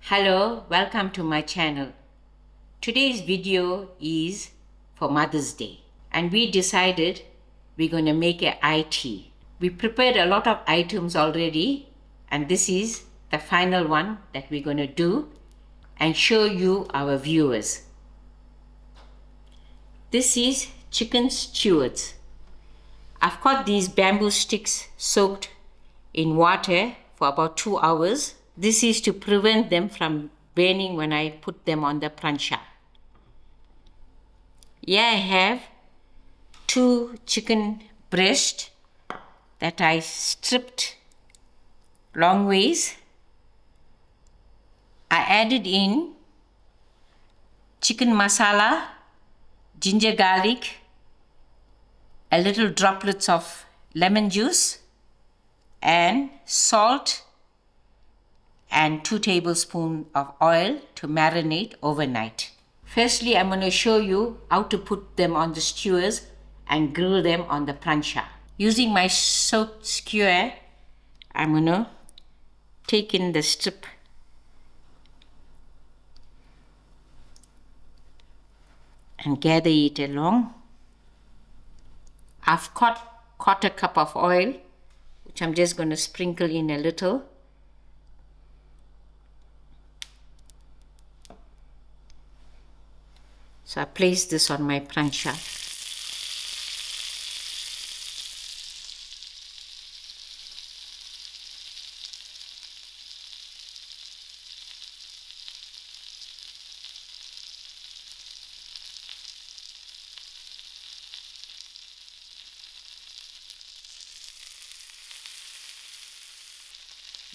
Hello, welcome to my channel. Today's video is for Mother's Day and we decided we're going to make a IT. We prepared a lot of items already and this is the final one that we're going to do and show you our viewers. This is chicken skewers. I've got these bamboo sticks soaked in water for about 2 hours. This is to prevent them from burning when I put them on the plancha. Here I have 2 chicken breasts that I stripped long ways. I added in chicken masala, ginger garlic, a little droplets of lemon juice and salt and 2 tablespoons of oil to marinate overnight. Firstly, I'm going to show you how to put them on the skewers and grill them on the plancha. Using my soaked skewer, I'm going to take in the strip and gather it along. I've caught a cup of oil, which I'm just going to sprinkle in a little. So I place this on my plancha.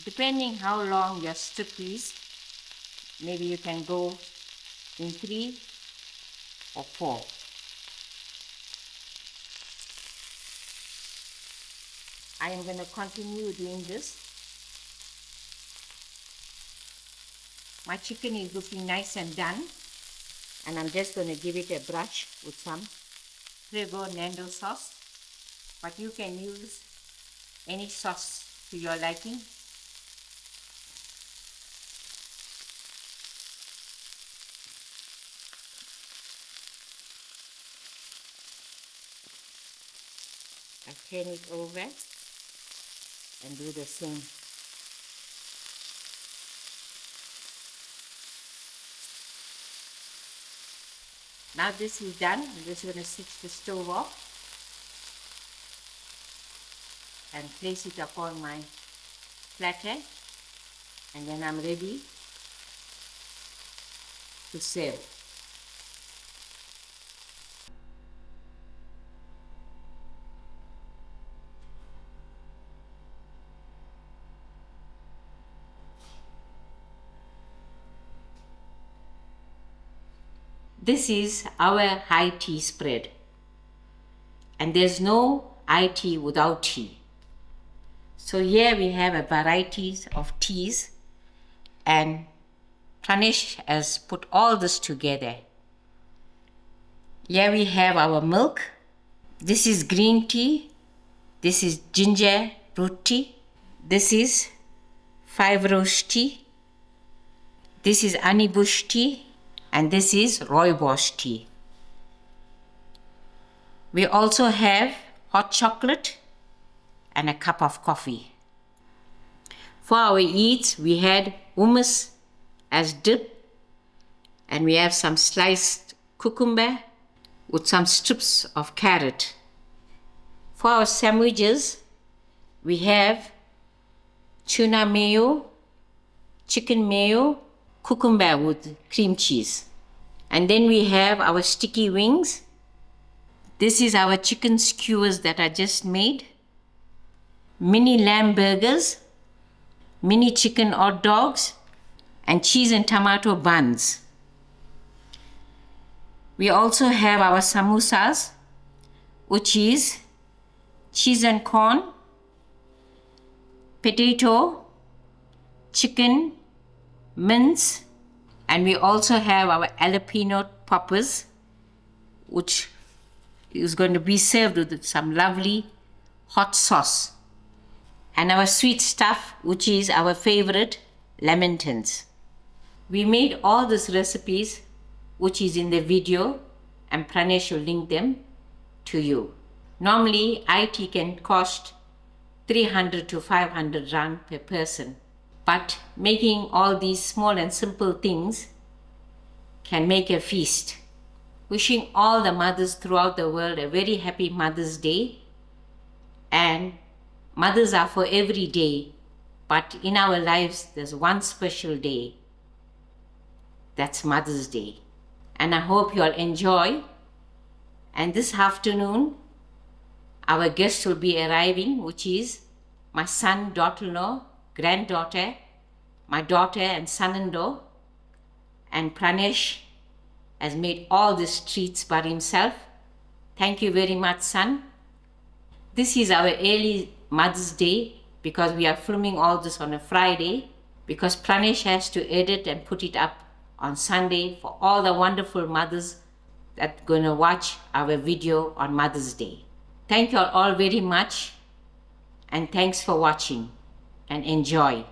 Depending how long your strip is, maybe you can go in 3 or 4. I am going to continue doing this. My chicken is looking nice and done, and I'm just going to give it a brush with some Prego Nando sauce, but you can use any sauce to your liking. I turn it over and do the same. Now this is done. I'm just going to switch the stove off and place it upon my platter, and then I'm ready to serve. This is our high tea spread, and there's no high tea without tea. So here we have a variety of teas, and Pranesh has put all this together. Here we have our milk. This is green tea. This is ginger root tea. This is 5-rose tea. This is honey bush tea. And this is rooibos tea. We also have hot chocolate and a cup of coffee. For our eats, we had hummus as dip, and we have some sliced cucumber with some strips of carrot. For our sandwiches, we have tuna mayo, chicken mayo, cucumber with cream cheese. And then we have our sticky wings. This is our chicken skewers that I just made. Mini lamb burgers, mini chicken hot dogs, and cheese and tomato buns. We also have our samosas, which is cheese and corn, potato, chicken, mince, and we also have our jalapeno poppers, which is going to be served with some lovely hot sauce, and our sweet stuff, which is our favorite Lamingtons. We made all these recipes which is in the video, and Pranesh will link them to you. Normally IT can cost 300 to 500 rand per person, but making all these small and simple things can make a feast. Wishing all the mothers throughout the world a very happy Mother's Day. And mothers are for every day, but in our lives there's one special day. That's Mother's Day. And I hope you all enjoy. And this afternoon, our guest will be arriving, which is my son, daughter-in-law, granddaughter, my daughter and son-in-law. And Pranesh has made all these treats by himself. Thank you very much, son. This is our early Mother's Day because we are filming all this on a Friday, because Pranesh has to edit and put it up on Sunday for all the wonderful mothers that are going to watch our video on Mother's Day. Thank you all very much, and thanks for watching, and enjoy.